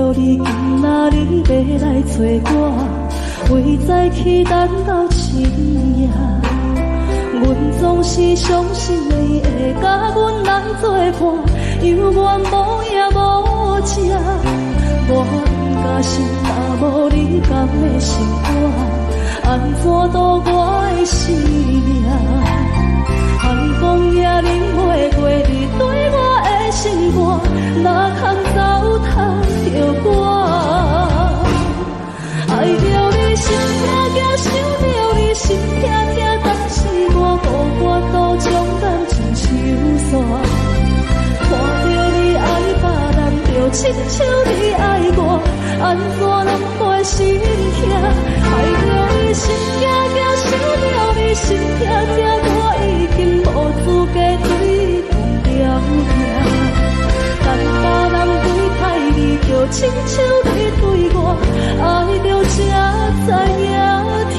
着你今仔日要来找我，为在期等到深夜。阮总是相信你会甲阮来作伴，犹原无影无迹。我假心若无你甘的心肝，安怎度我的生命？寒风也忍袂过你对我的心肝，哪通糟蹋着我？爱着你心痛痛，想着你心痛痛，但是我孤我都将感情收煞。看着你爱别人，就亲像你爱我，安怎能袂心痛？爱着你心痛痛，想着你心痛痛，我已经无资格对讲条件。但别人对待你，就亲像你对我，爱着才知影痛。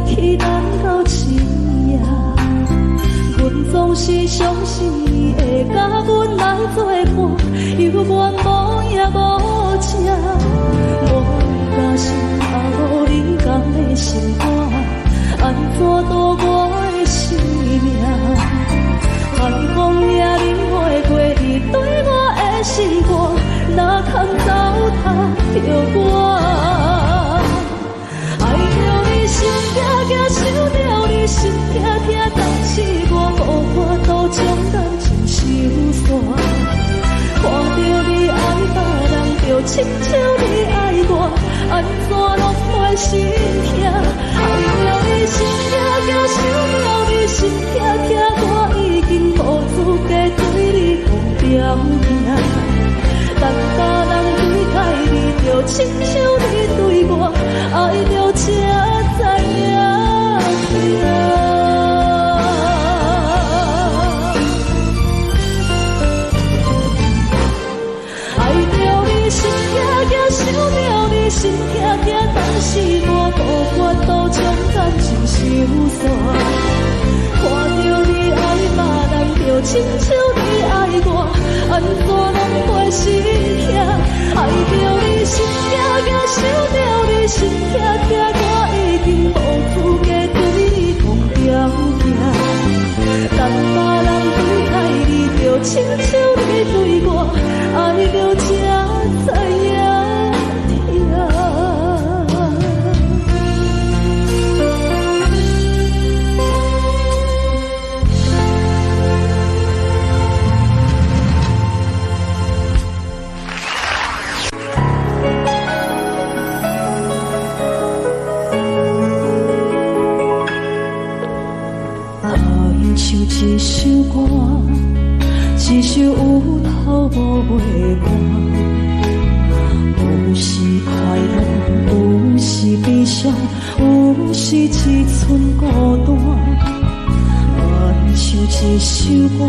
期等到深夜，阮总是相信你会甲阮来作伴，犹原无影无迹。我假心若无你甘的心肝，安怎度我的生命？寒风也忍袂过你对我的心肝，哪通糟蹋着我？心痛痛，想着你心痛痛，但是我都将感情收煞。看着你爱别人，就亲像你爱我，安怎拢袂心痛？爱着你心痛痛，想着你心痛痛，我已经无资格对你讲条件。但别人对待你，就亲像你对我，爱着才知影痛。爱着你心痛痛，想着你心痛痛，但是我都将感情收煞。看着你爱别人，就亲像你爱我，安怎拢袂心痛？爱着你心痛痛，想着你心痛痛，我已经无资格对你讲条件。但别人对待你，就亲像你对我，爱着才知影痛。一首歌，一首有头无尾歌，有时快乐，有时悲伤，有时一寸孤单。愿唱一首歌，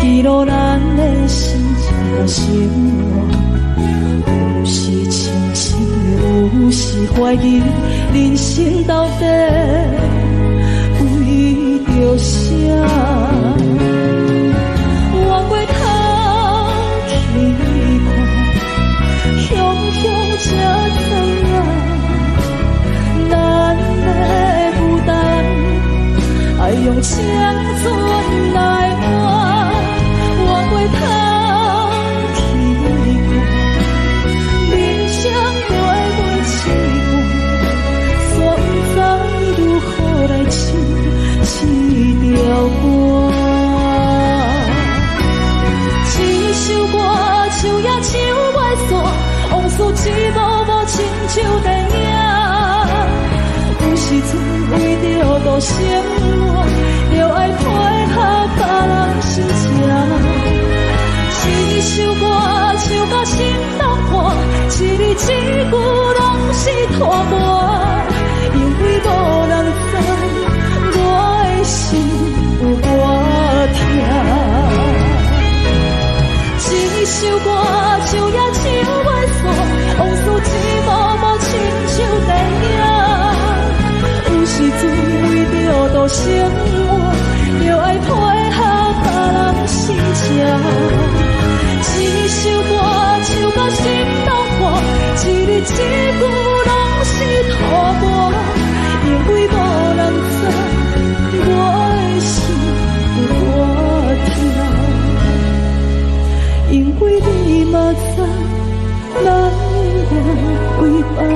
记录咱的心情生活。有时清醒，有时怀疑，人生到底着啥？往回头去看，雄雄才知影，咱的负担爱用青春来换。往回头去看，人生过几关，煞不知如何来唱一条歌。一首歌唱也唱袂煞，往事一幕幕亲像电影。有时阵为着度生活，就爱配合别人心情。一首歌唱到心拢破，一字一句拢是拖磨，因为无人知我的心有多痛。一首歌唱也唱袂煞，往事一幕幕亲像电影。有时阵为着度生活，就爱配合别人心情。一首歌唱到心拢破，一字一句拢是拖磨，因为无人知我的心有多痛，因为你嘛知，难我为别人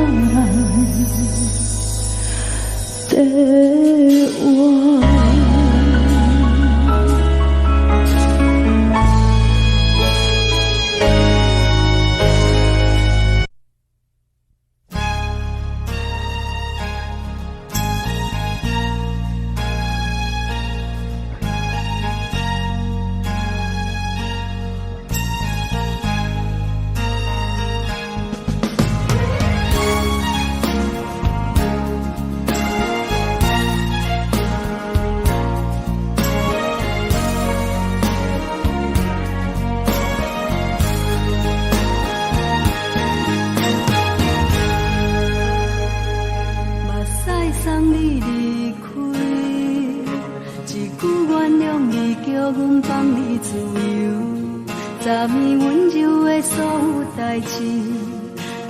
在我。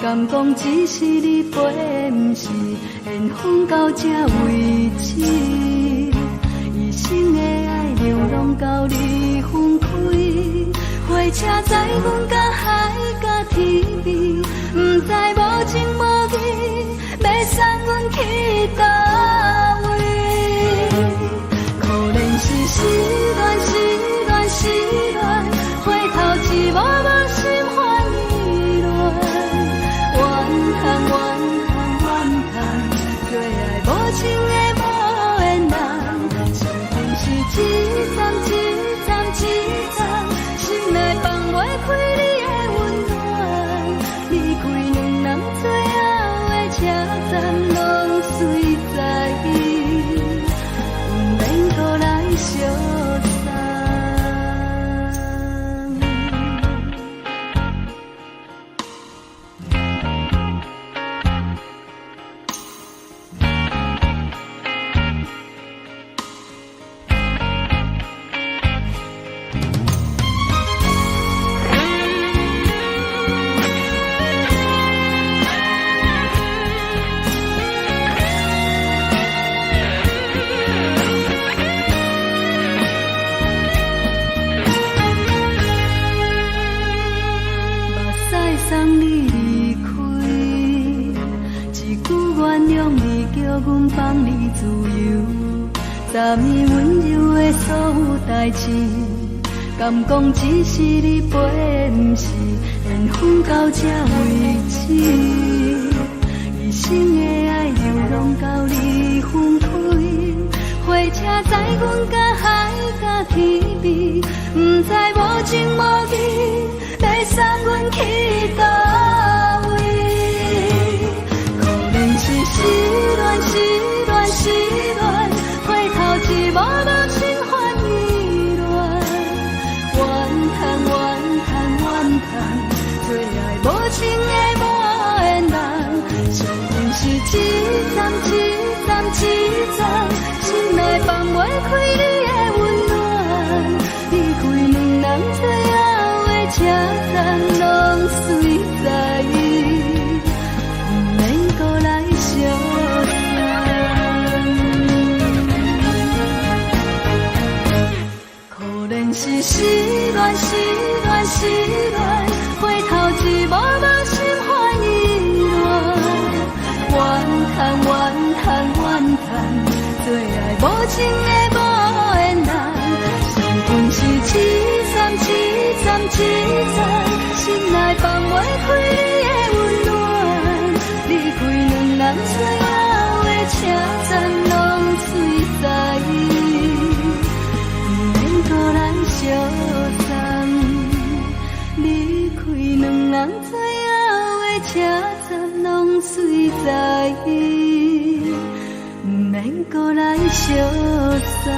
敢讲只是你陪，不是缘分到这为止。一生的爱流浪到你分开，火车载阮到海甲天边，不知无情无义，要送阮去倒位？可能是失恋，失恋，失恋，回头一幕幕心烦意乱。怨叹，最爱无情的无缘人，情份是一站一站一站，心内放袂开你的温暖。离开两人最后的车站，拢随在意，不免搁来相送。昨暝温柔的所有代志，敢讲只是你陪，不是缘分到这为止。一生的爱流浪到你分开，火车载阮到海甲天边，不知无情无义，要送阮去倒位？可能是失恋，失恋，失恋。一幕幕心烦意乱，怨叹，最爱无情的无缘人，情份是一站一站一站，心内放袂开你的温暖。离开两人最后的车站，拢随在意，不免搁来相。是失恋，失恋，失恋，回头一幕幕心烦意乱。怨叹，最爱无情的无缘人，情份是一站一站一站，心内放袂开你的温暖。离开两人最后的车站，拢随。相送。离开两人最后的车站，拢随在，不免搁来相送。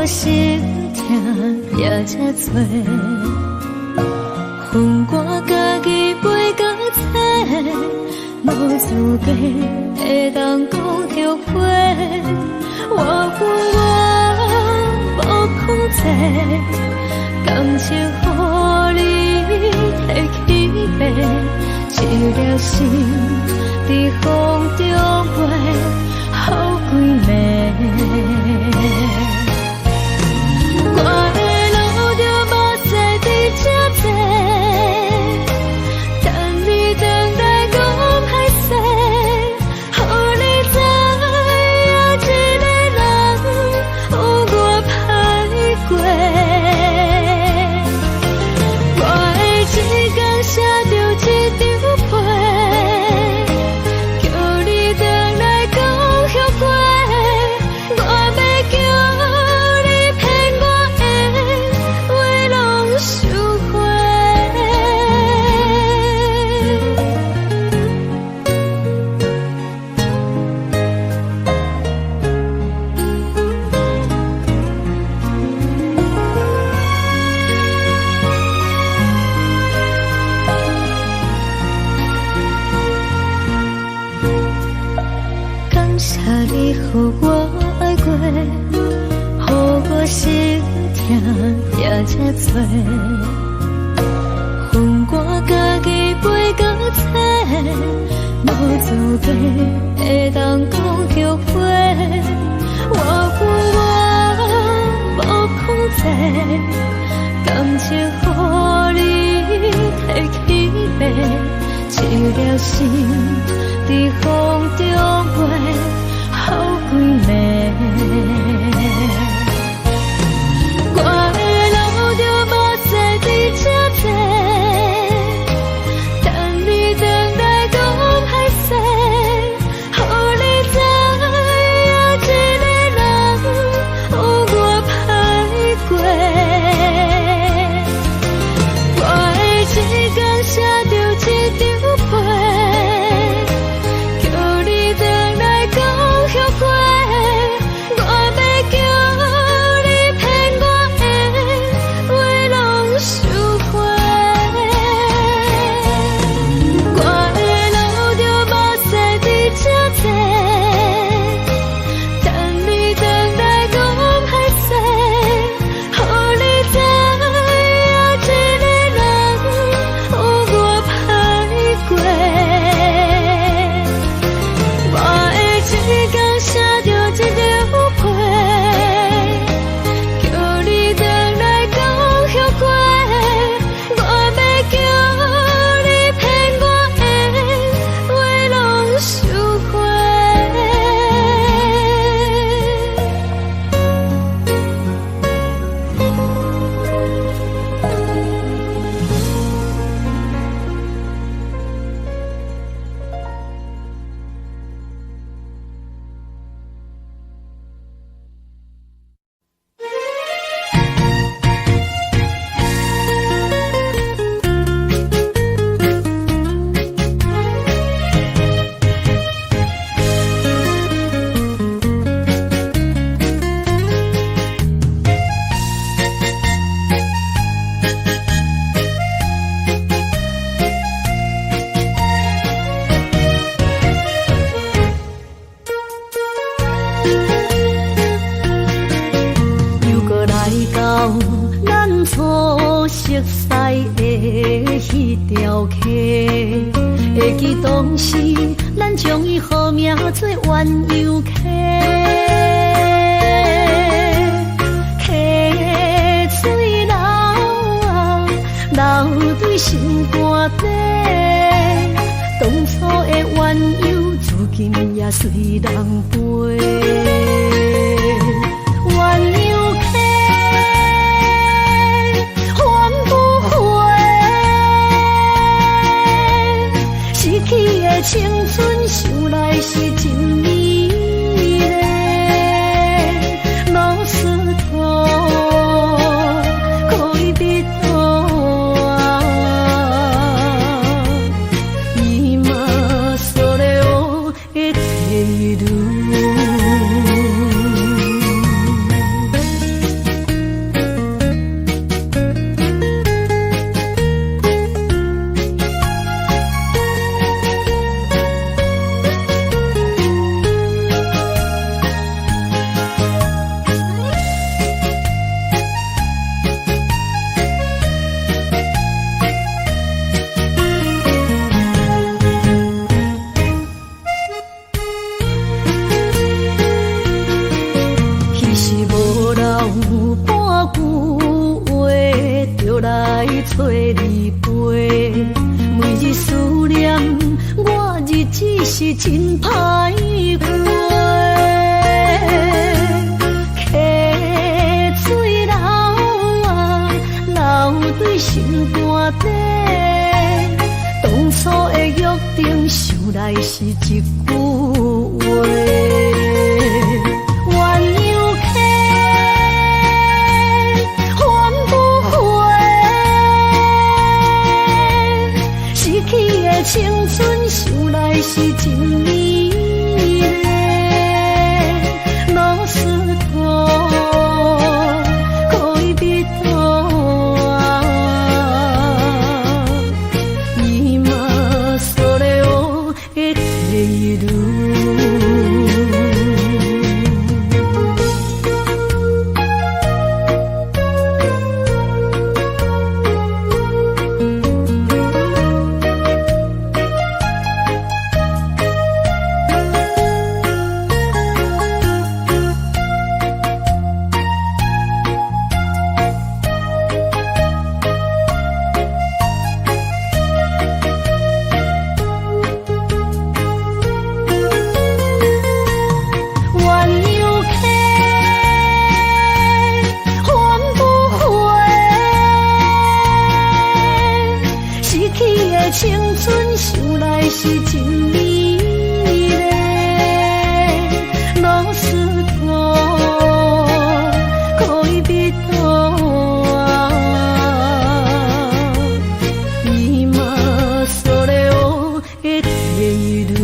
心痛也这多，恨我家己袂到切，无资格会当讲着话。我恨我无控制，感情予你摕去卖，一粒心伫风中飞，好几暝。予我心痛才这多。分我家己飞到这，无资格会当讲后悔。我负我无控制，感情予你提起白，一粒心在风中飞，好几暝。我的路就无西比这多，等你回来讲歹势，予你知影一个人有我歹过。我的一天写着一张被，叫你回来讲后悔。我要叫你骗我的话拢收回。我的路就无西比这多，等你回来讲歹势，予你知影一个人有我歹过。我的一天写着一张被，叫你回来讲后悔。我要叫你骗我的话拢收回。又搁来到咱初熟悉的迄条溪，会记当时咱将伊号名做鸳鸯溪。溪水流啊，流对心肝底，当初的鸳鸯，如今也随人飞。鸳鸯溪，还不回，逝去的青春想来是真美丽。老师徒可以比多啊，伊嘛所了的退路。找你陪，每日思念，我日子是真歹过。溪水流啊，流对心肝底，当初的约定，想来是一句话。青春想来是真美丽，老师徒可以比多啊，伊嘛所了的退路。恋人は今それを得ている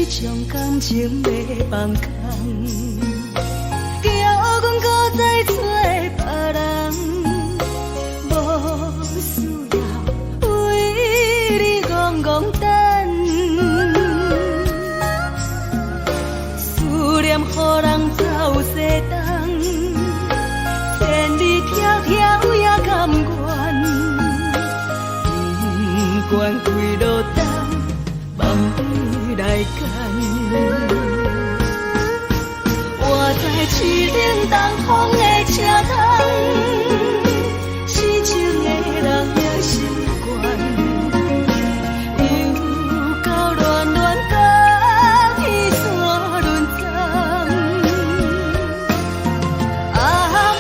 你将感情要放空，叫阮搁再找别人，无需要为你戆戆等，思念予人走西东，千里迢迢也甘愿，不管几路灯。梦里来干，我在市顶东风的车窗，痴情的人也习惯，又到乱乱甲彼山轮站，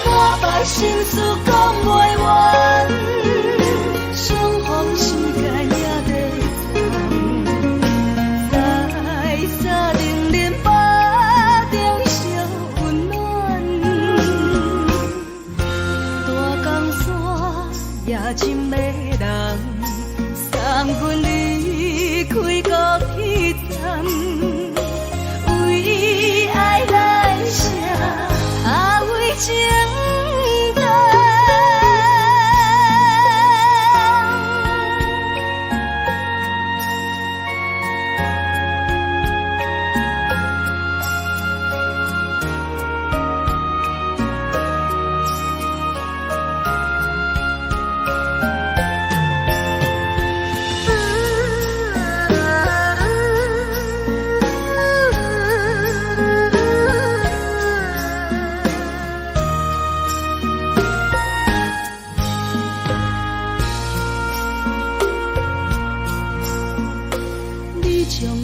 满腹心事讲袂完，相逢时间也在。深的人送阮离开孤彼站，为爱来写为情长。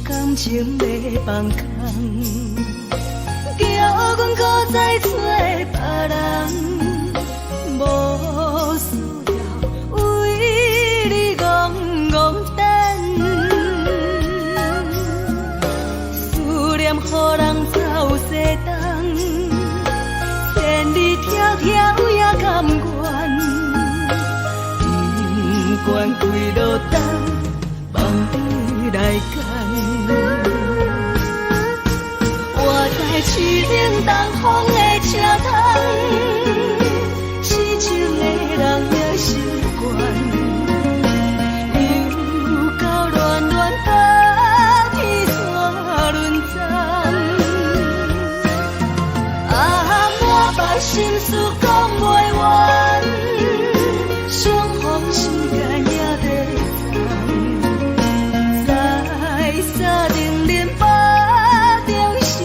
感情要放空，叫阮搁再找别人，无需要为你戆戆等，思念予人走西东，千里迢迢也甘愿，不管几路灯，梦里来干。市顶东风的车窗，痴情的人也习惯，又到乱乱甲彼山轮站，满腹心事讲袂完，相逢时间也在在沙定林巴中相。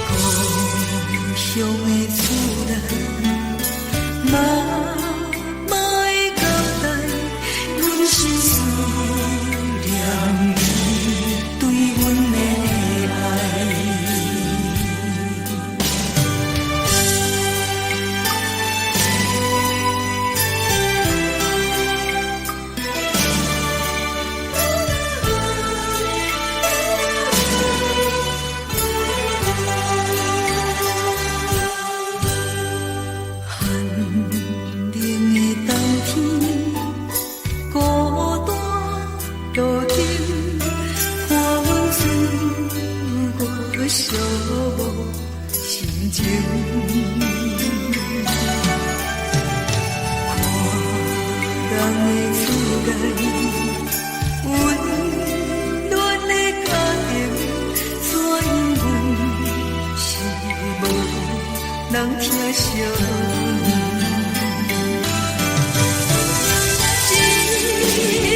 故乡的厝内，妈妈的交代，阮是思念你对阮的爱。寂无心情，看人的厝内，温暖的家庭，怎因阮是无人疼惜？这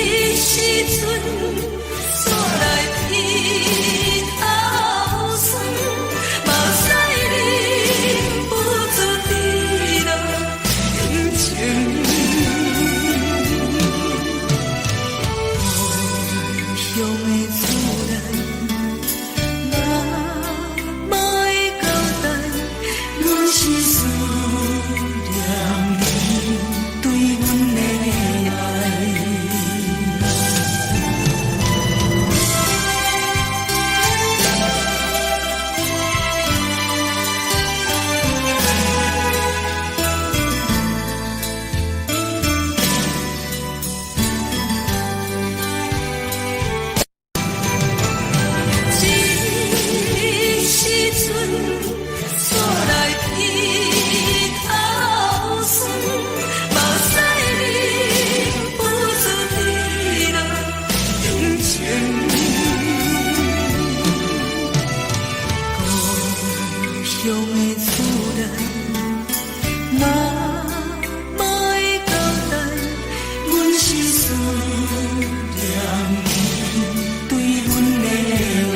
时阵煞来天头酸，目屎忍不住滴落眼睛。故乡的厝内，妈妈的交代，阮是思念你对阮的爱。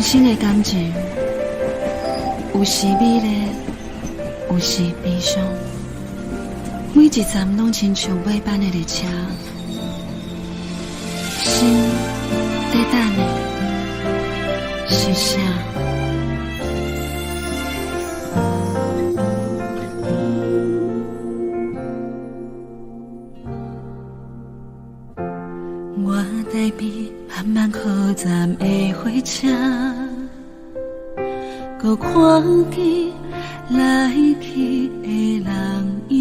生的感情，有时美丽，有时悲伤。每一站拢亲像尾班的列车，心在等的是啥？我台北慢慢靠站的火车，搁看见来去的人影。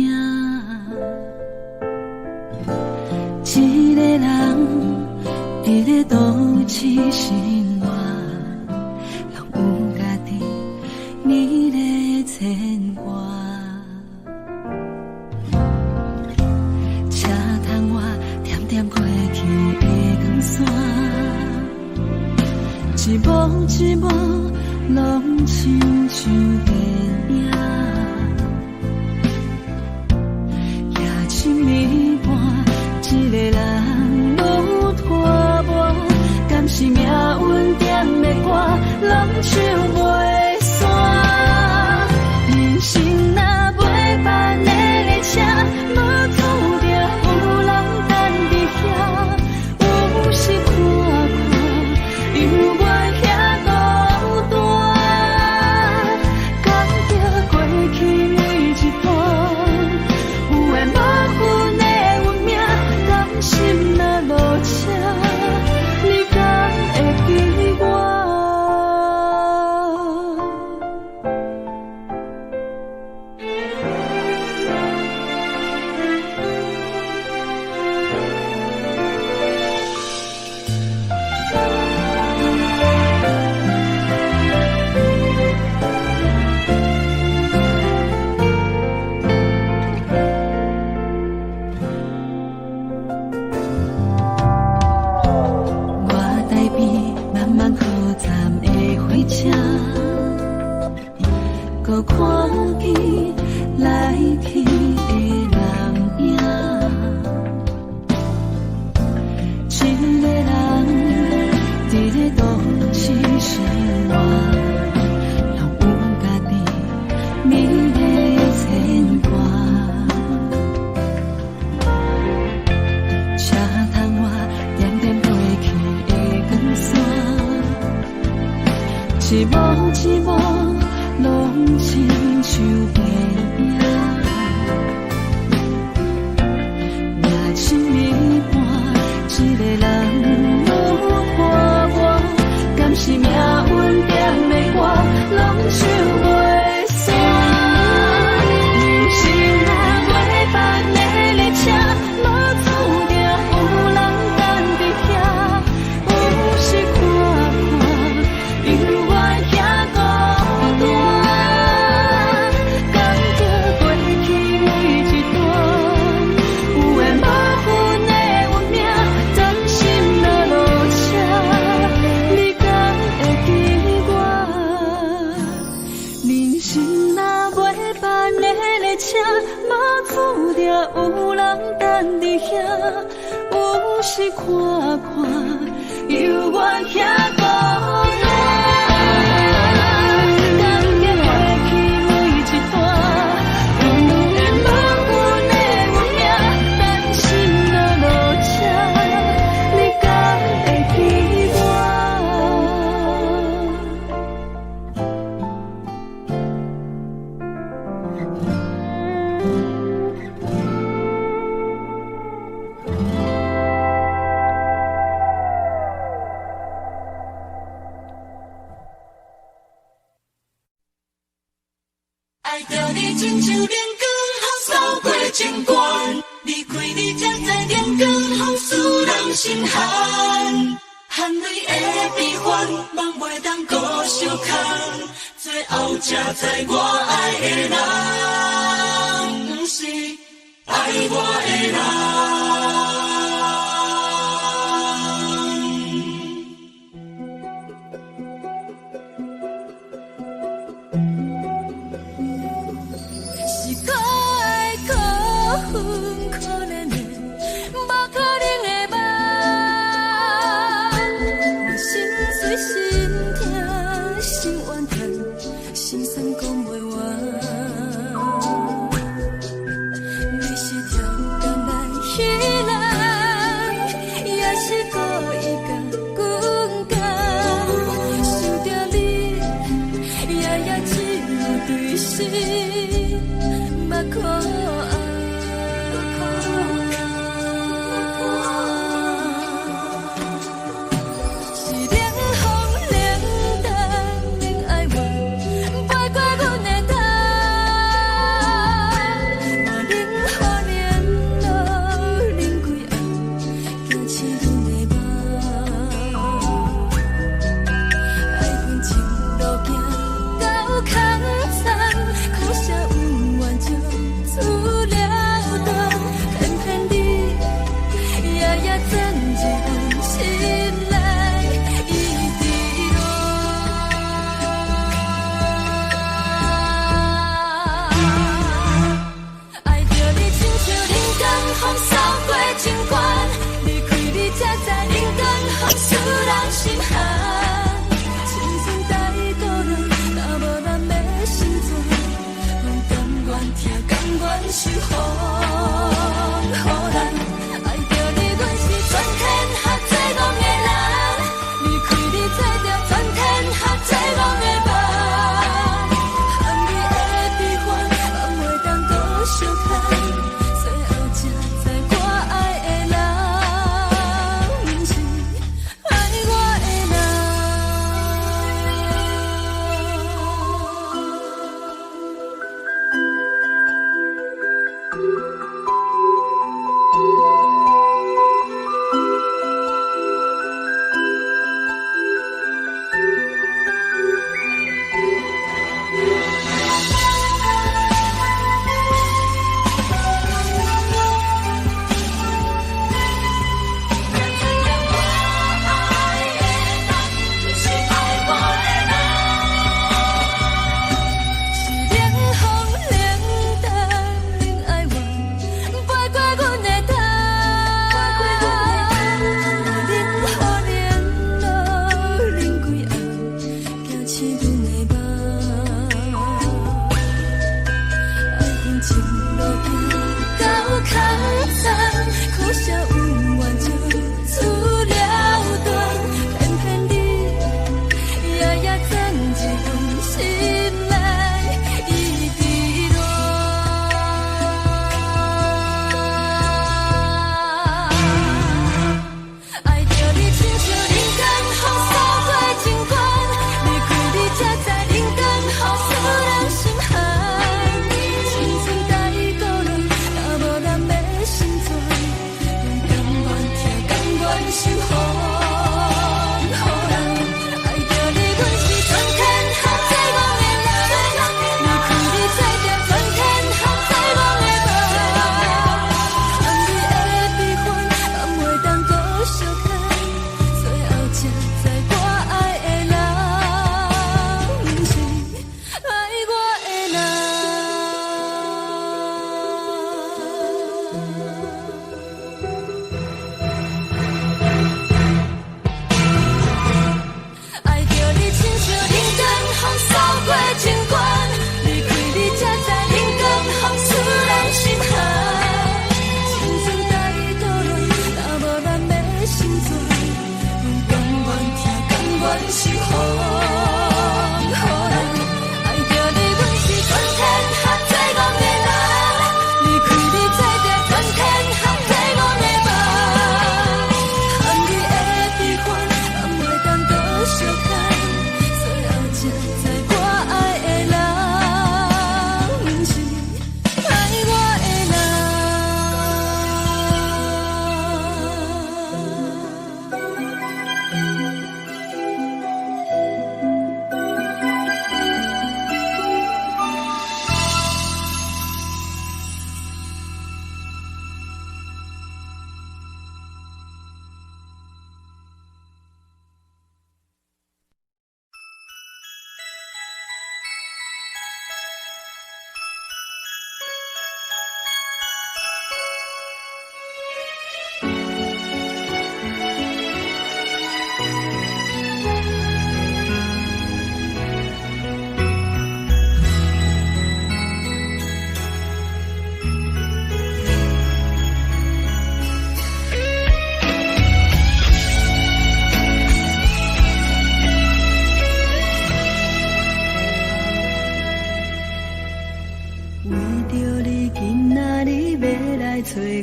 一个人伫咧都市生活，拢有家己美丽牵挂。车窗外点点过去的光线，一幕一幕拢亲像电影。夜深暝半，一个人无拖磨，敢是命运点的歌，人唱袂散。人生若袂办的列车，无注定有人等伫遐。有时看看，犹原遐孤单，感觉过去每一段，有缘无分的运命，甘心若落车，你敢会记我？我台北慢慢靠站的火车，搁看见来去的人影。一个人伫咧都市生活，拢有家己美丽牵挂。车窗外点点过去的光线，一幕一幕拢亲像电影。夜深暝半，一个人无拖磨，敢是命运点的歌，拢唱袂散。人生若袂办的列车，无注定有人等伫遐。有时看看，犹原遐孤单，感觉过去每一段，有缘无分的运命，真心若落车，你敢会记我？人生若袂办的列车，无注定有人等伫遐。有时看看，犹原遐孤单，感觉过去每一段，有缘无分的运命，真心若落车，你敢会记我？爱着你亲像亮光，风扫过情关，离开你才知亮光风使人心寒。含泪的悲欢，望袂当搁相牵，最后才知我爱的人，不是爱我的人。是可爱可恨可怜的，无可能的梦，我心碎心痛。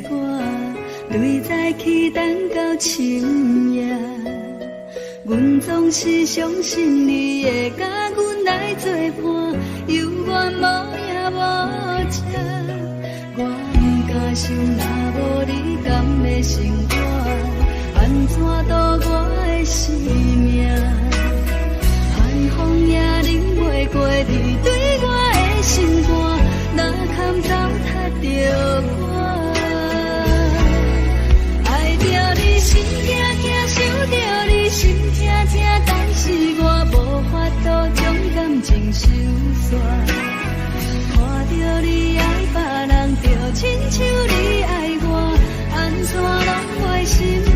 我，对早起等到深夜。阮总是相信你会甲阮来作伴，犹原无影无迹。我不敢想，若无你甘会生活，安怎度我的生命？寒风也忍袂过你对我的心肝，若堪糟蹋着我。爱着你心痛痛，想着你心痛痛，但是我无法度将感情收煞。看着你爱别人，就亲像你爱我，安怎拢会心痛？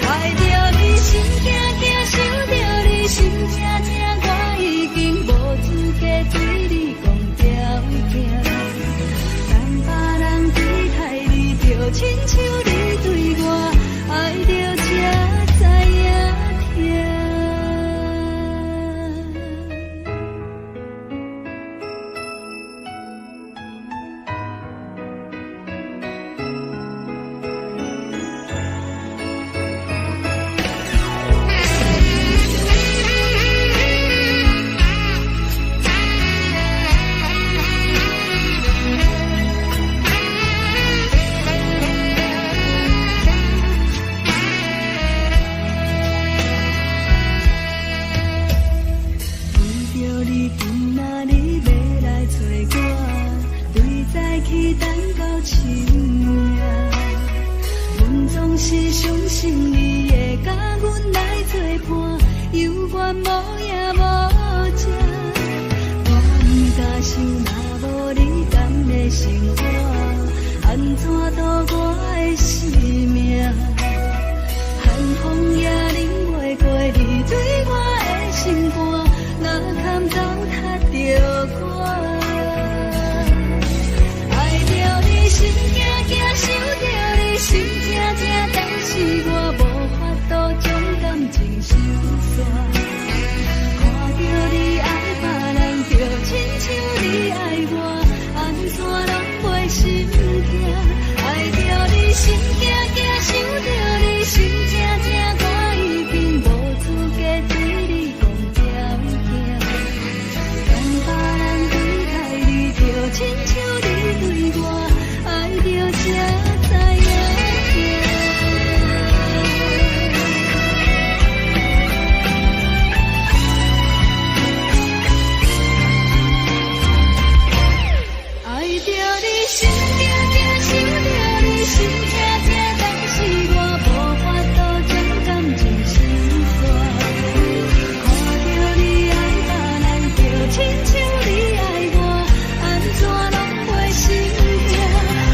爱着你心痛痛，想着你心痛痛，我已经无资格对你讲条件。等别人对待你，就亲像你对我，爱着才知影痛。是相信你会甲阮来作伴，犹原无影无迹。我不敢想，若无你甘会生活，安怎度我的生命？寒风也忍袂过你对我的心肝，若堪糟蹋着我。爱着你心痛痛，想着你心痛痛，但是我无法度将感情收煞。看着你爱别人，就亲像你爱我，安怎拢袂心痛？爱着你心痛痛，想着你心痛痛，我已经无资格对你讲条件。等别人对待你，就亲像你对我，爱着才知影痛。爱着你心痛痛，想着你心痛痛，但是我无法度将感情收煞。看着你爱别人，就亲像你爱我，安怎拢会心痛？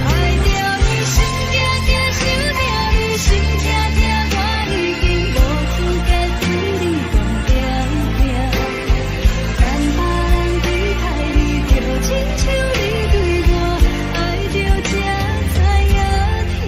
爱着你心痛痛，想着你心痛痛，我已经无资格对你讲条件。等别人对待你，就亲像你对我，爱着才知影痛。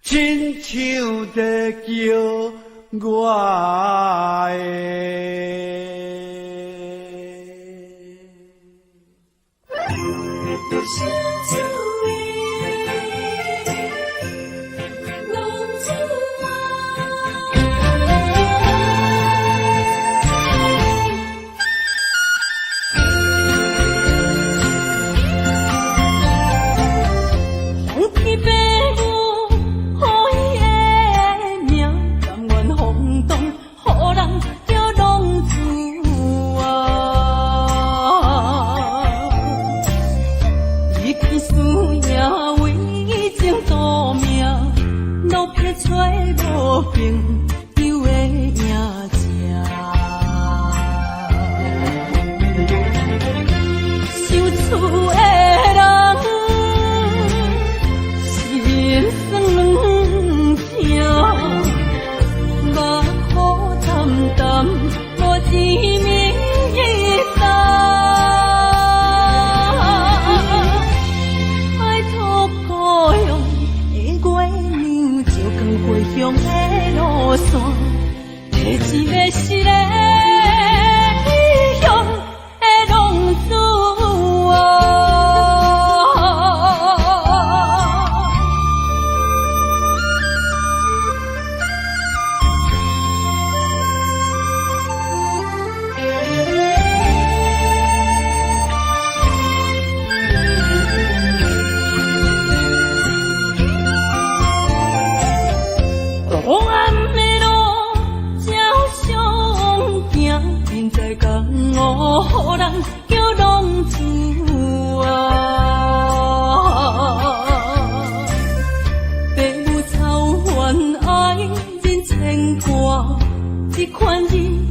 亲像在叫我心酸两乡的路线，提一个失个异乡的浪子啊。黑暗的路，照常行，人在江湖，人叫浪子啊。父母操怨爱人牵挂，这款日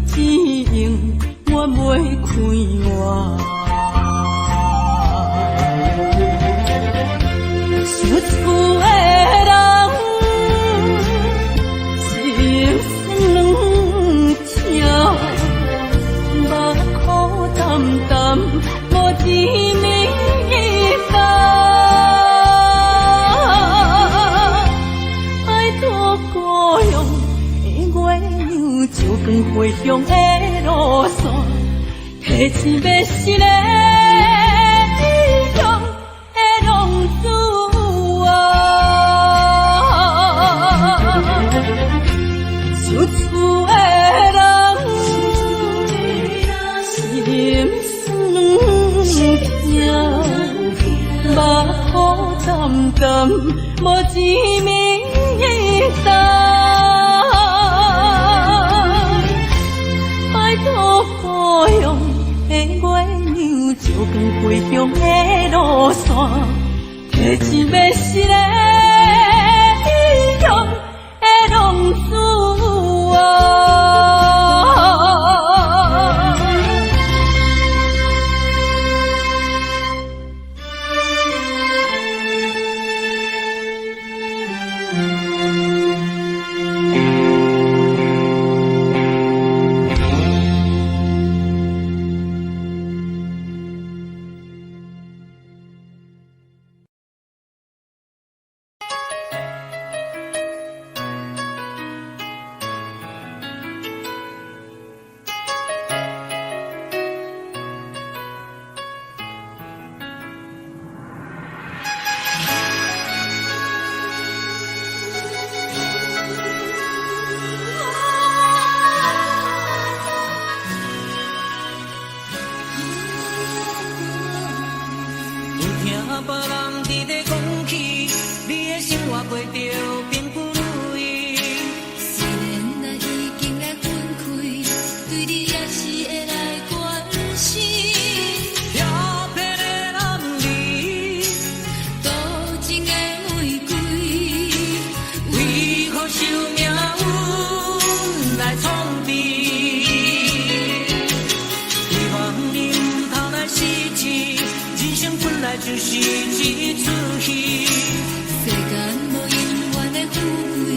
子用我袂开换。想厝的人。无滋味甘，爱托故乡的月亮，照光回乡的路线，提醒要失个异乡的浪子啊，想厝的人。目眶淡淡，无滋味甘。拜托故乡的月亮，照光回乡的路线，提醒要失个异乡的浪子啊。别人伫咧讲起，你的生活过着并不如意。虽然咱已经来分开，对你也是会来关心。漂泊的男儿，多情的玫瑰，为何受命运来创治？希望你唔通来失志，人生本来就是一出戏。世间无永远的富贵，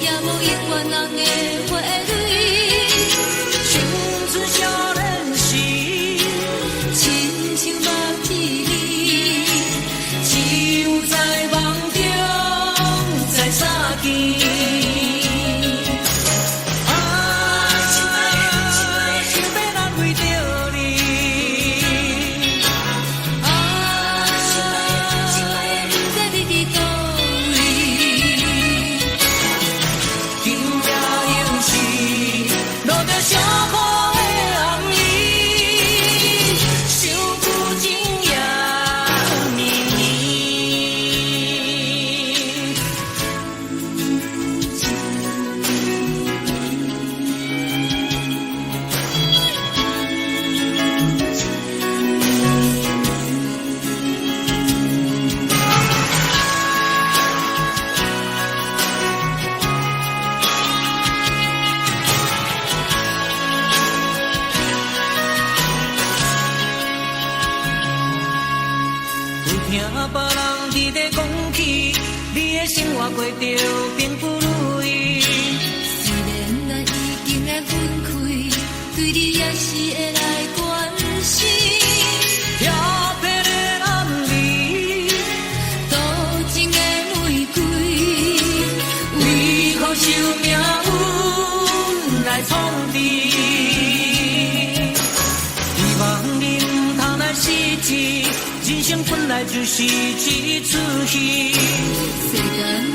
也无永远人的花蕊。青春少年时，亲像目睭里，只有在梦中在相见。生活过着并不如意，虽然咱已经来分开，对你也是会来关心。漂泊的男儿，多情的玫瑰，为何受命运来创治。希望你唔通来失志，人生本来就是一出戏。世间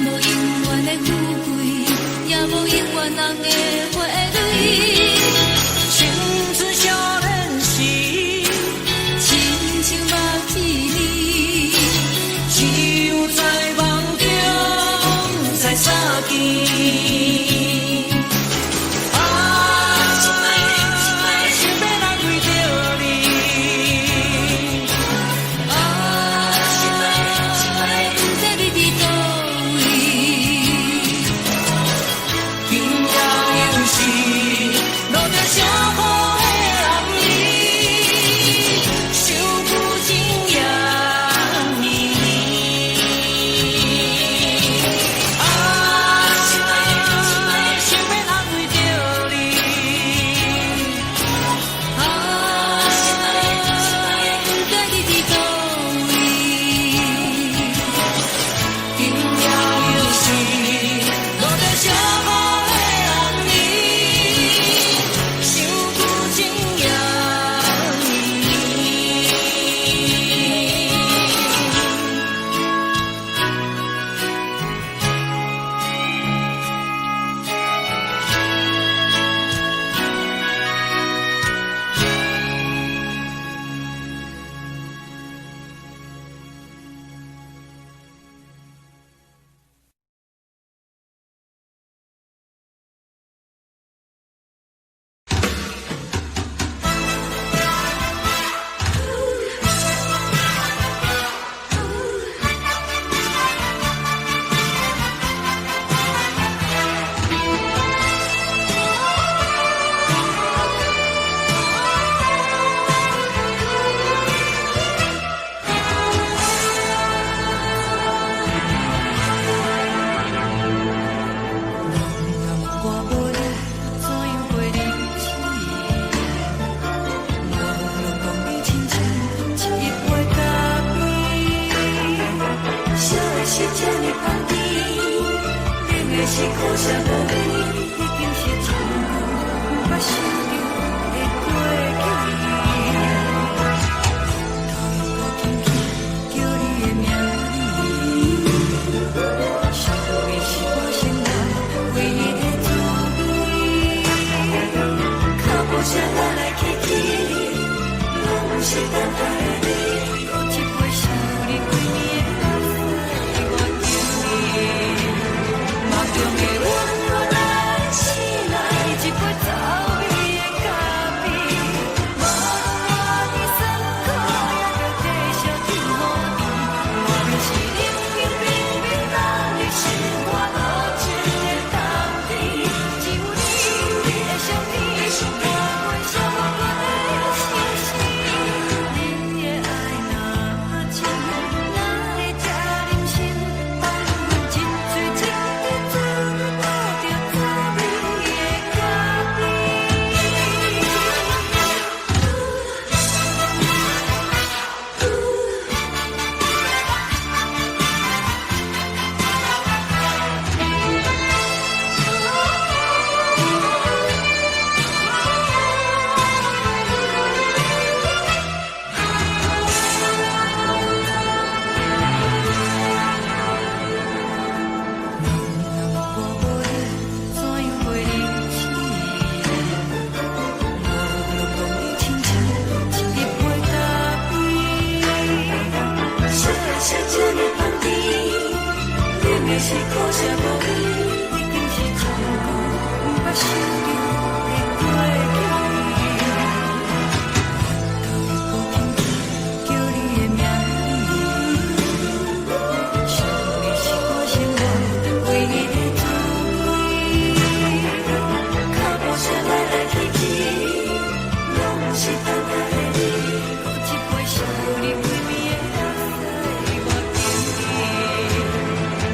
无永远的富贵，也无永远人的花蕊。青春少年时，亲像目睭里，只有在梦中才相见。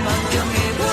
梦中的我。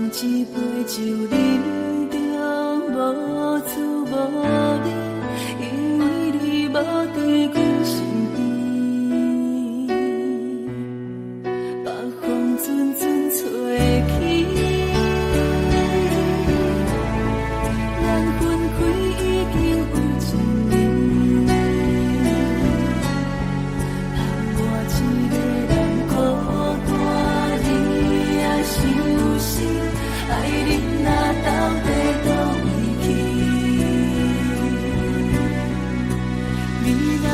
人一杯酒饮着无滋无味，因为你无伫阮身边。北风阵阵吹起，咱分开已经有一年，含我一个人孤单，你也伤心，爱你若到底倒位去？你若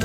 恼。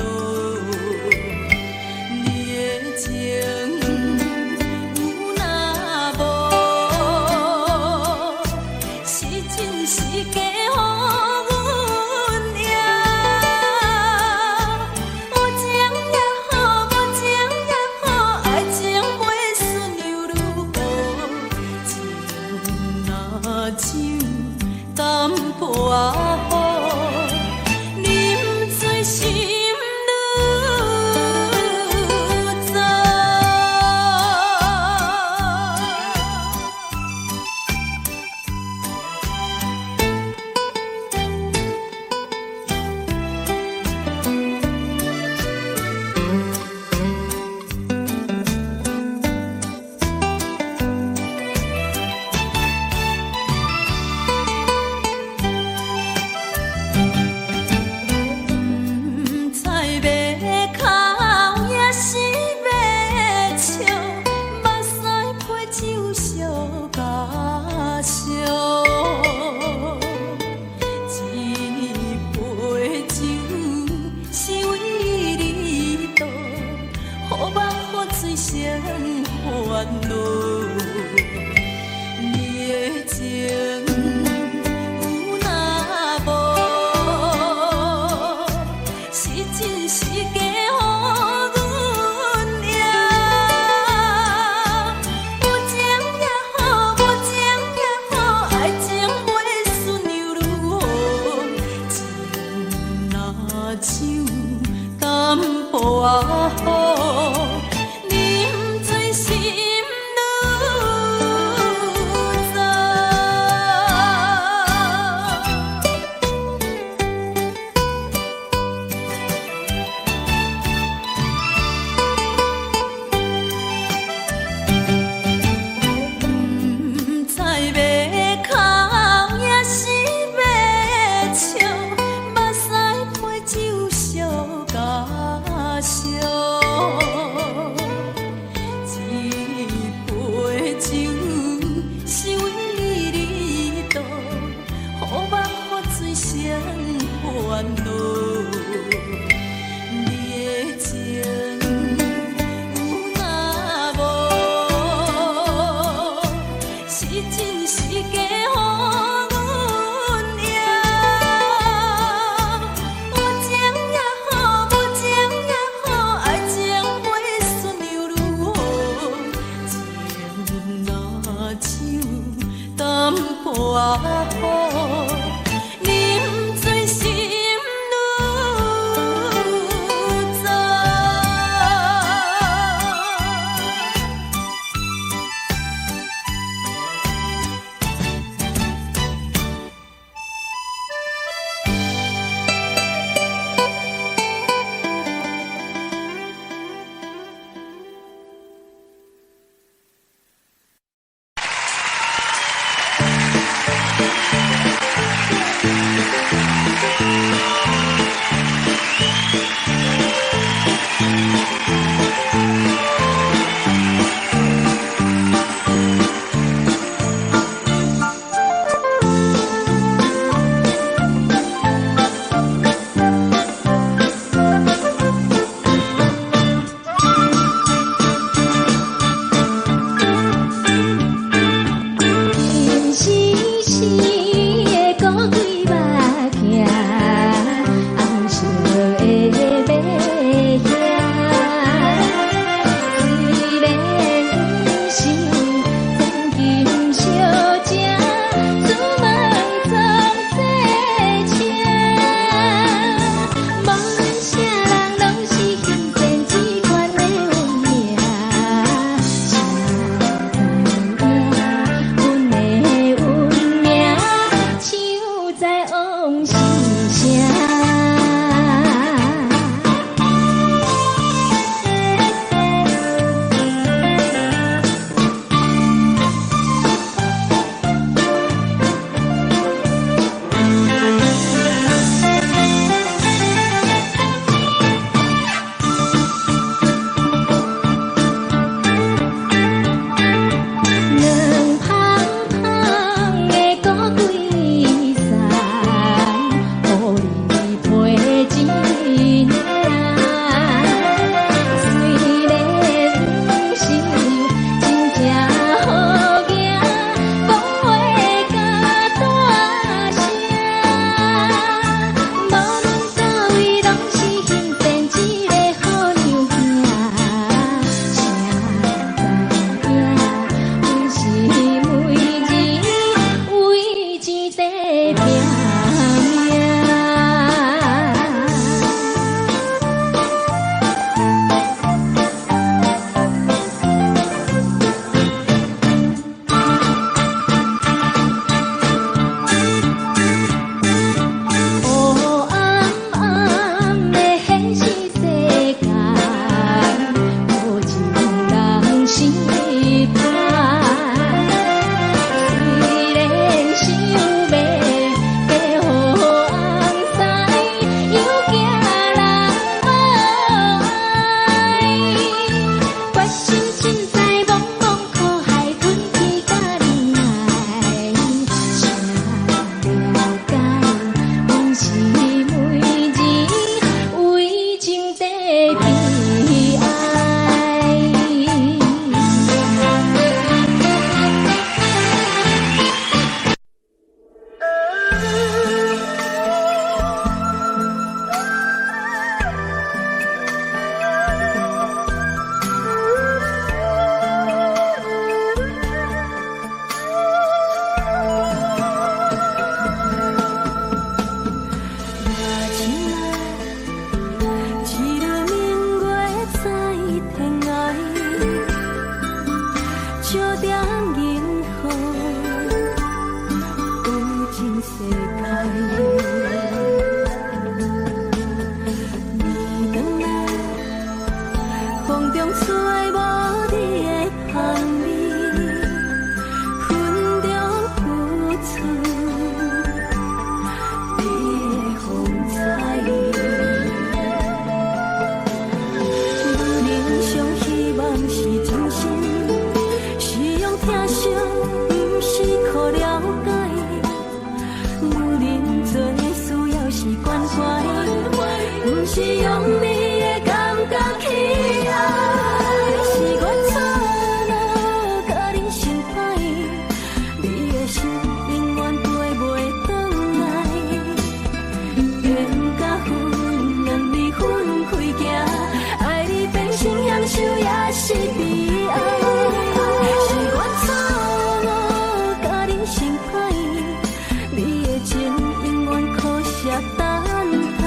你的情有若无，是真是假？是用你的感觉去爱，是我错了，甲人心歹，你的心永远飞袂转来，冤甲分两离分开行，爱你变成享受也是悲哀，是我错了，甲人心歹，你的情永远可惜等待。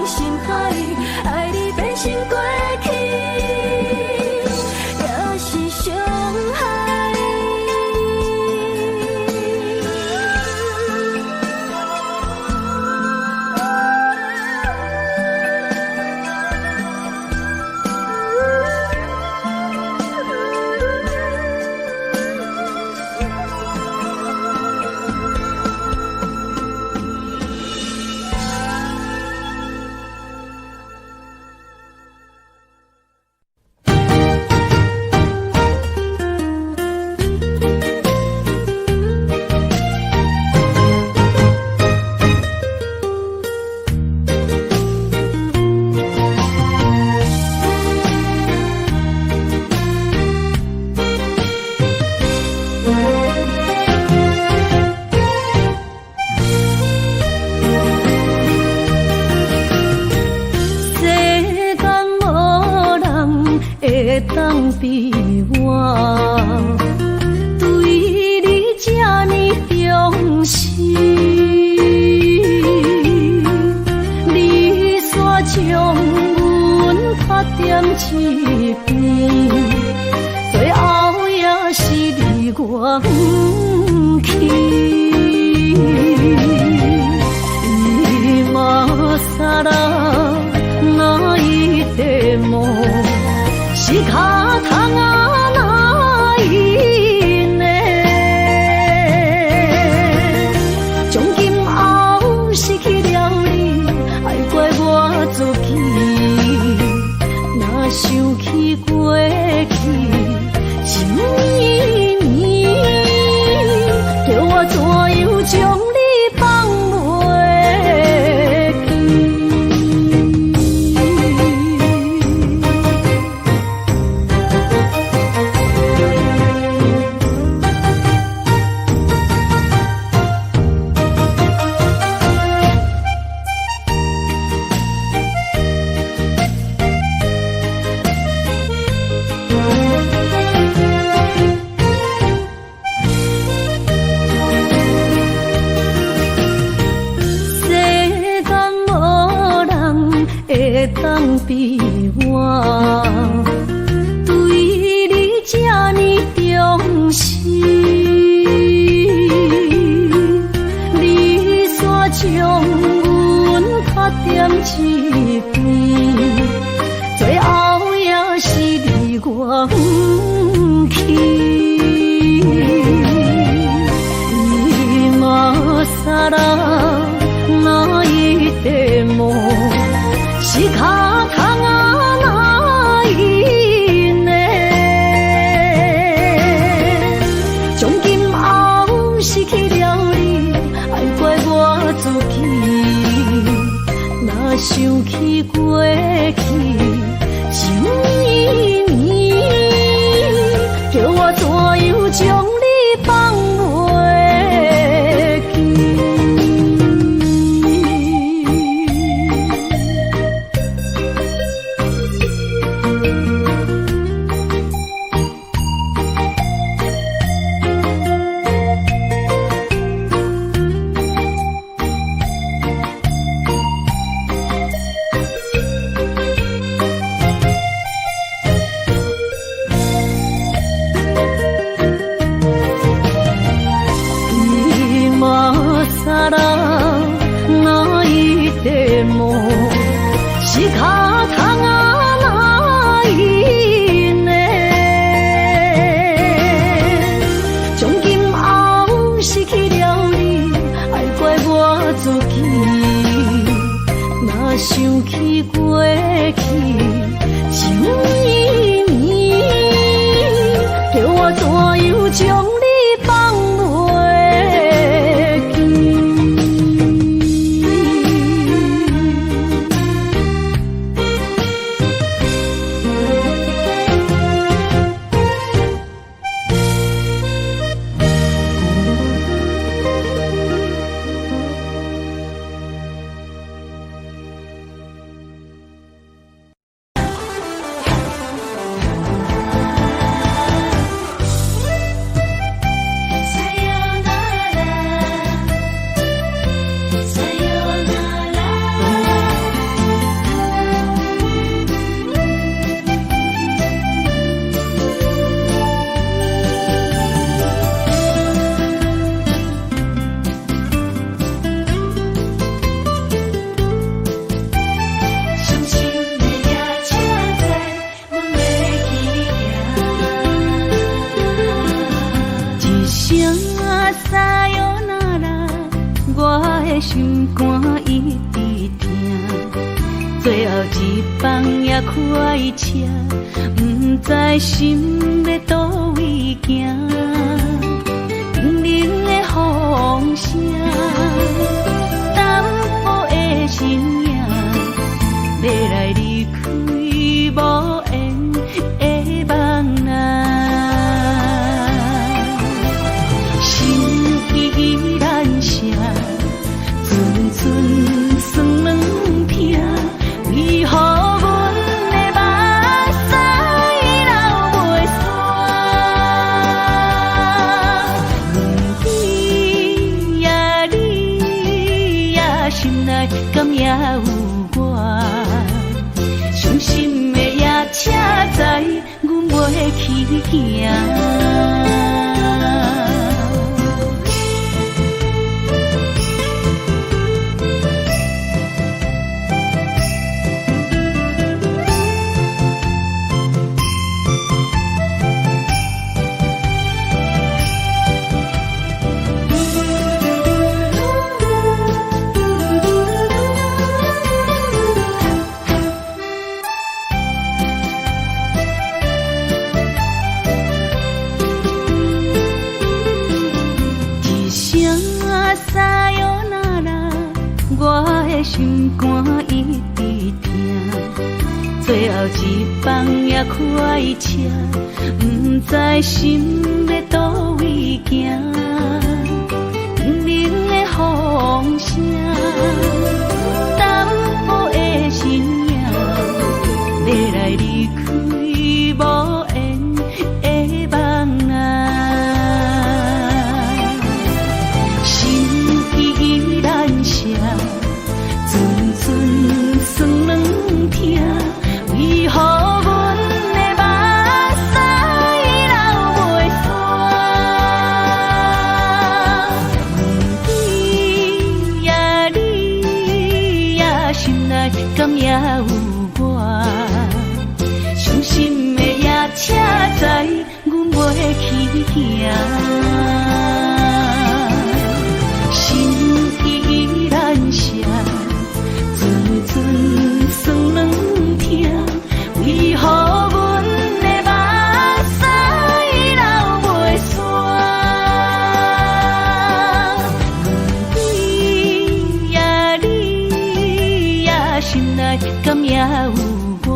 心海，爱你变成过去，也是伤害。当比我对你这呢重视，你煞将阮拍点一边，最后也是你我不去。今さら泣いても仕方がないね。从今后失去了你，爱怪我自己。若想起过去情绵绵，叫我怎样将你放袂记？会当比我对你这呢重视，你煞将阮拍点一边，最后也是离我不去。今さら泣いても仕方がないね。从今后失去了你，爱怪我自己。若想起过去，想依你，叫我怎样将你放袂记？想起过去，想依你，叫我怎样将你放袂记？心肝一直疼，最后一放也开车，不知心要倒位行，冷冷的风声，淡薄的身影，要来离开无缘的梦啊，心依然声。寸酸软片，为何阮的目屎流袂煞？你呀你呀，心内敢也有我？伤心的夜车载，阮袂去行。心肝一直疼，最后一放也开车，不知心要倒位行。冷冷的风声，淡薄的身影，要来离开无缘的梦啊，心依然声。寸寸酸软行。心依然舍，阵阵酸软痛，为何阮的目屎流袂煞？问你呀，心内敢也有我？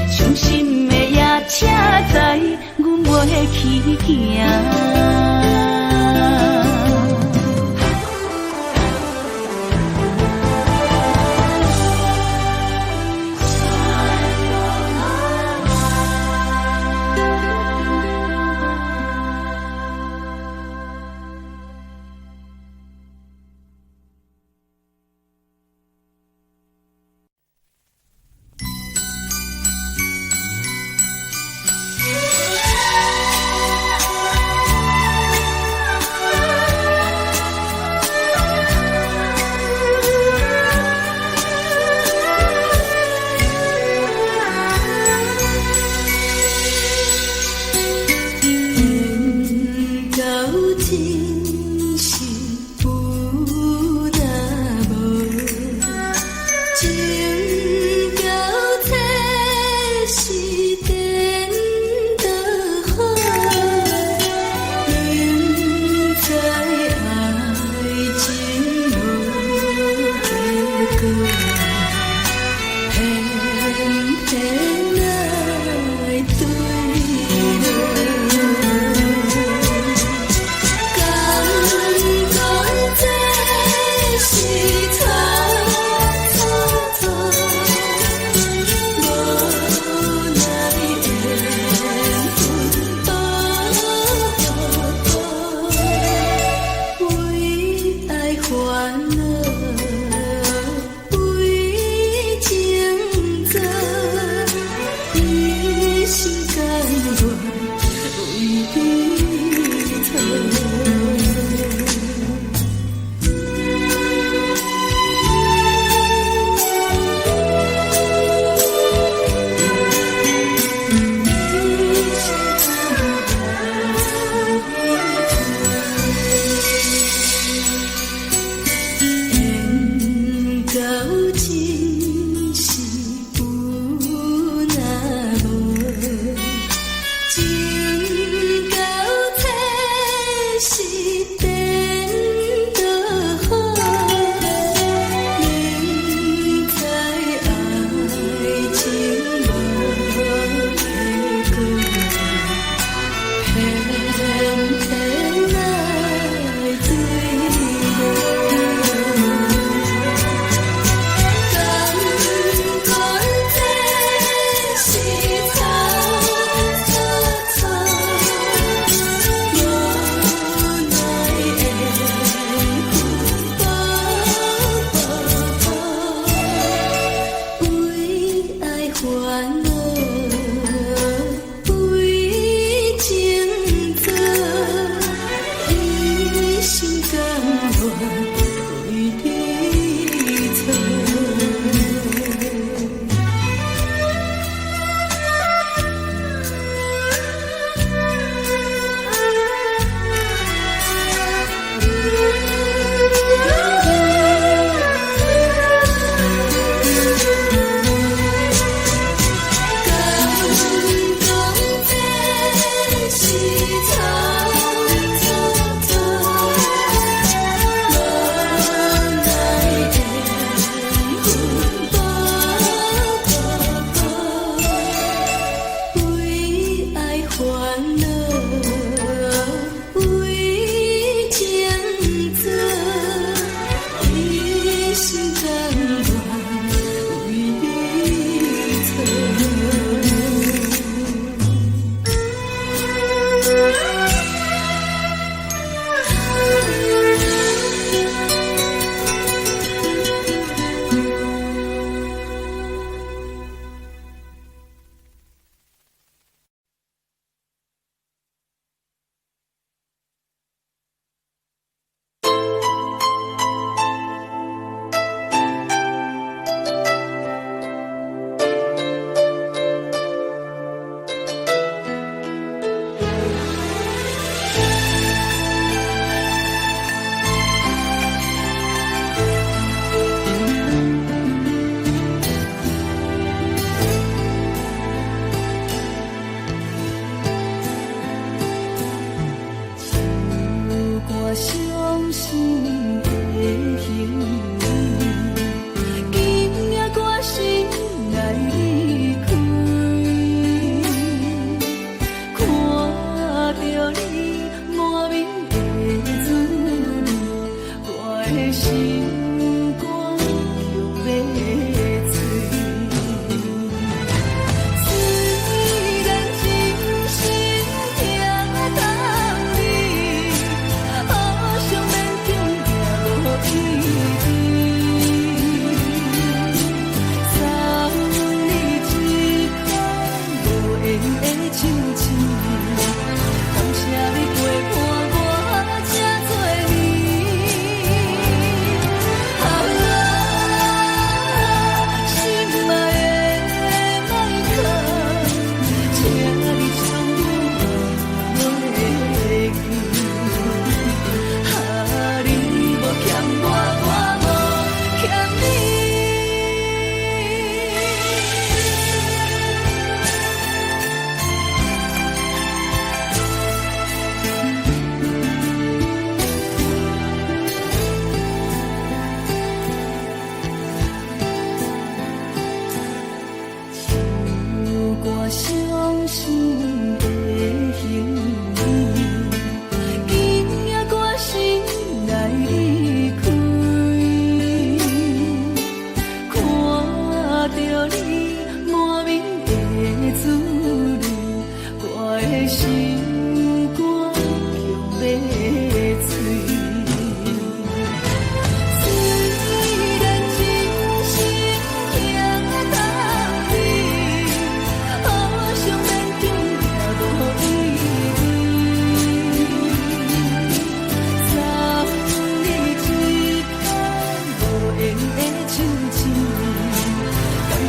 伤心的夜车载，阮袂去行。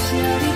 声你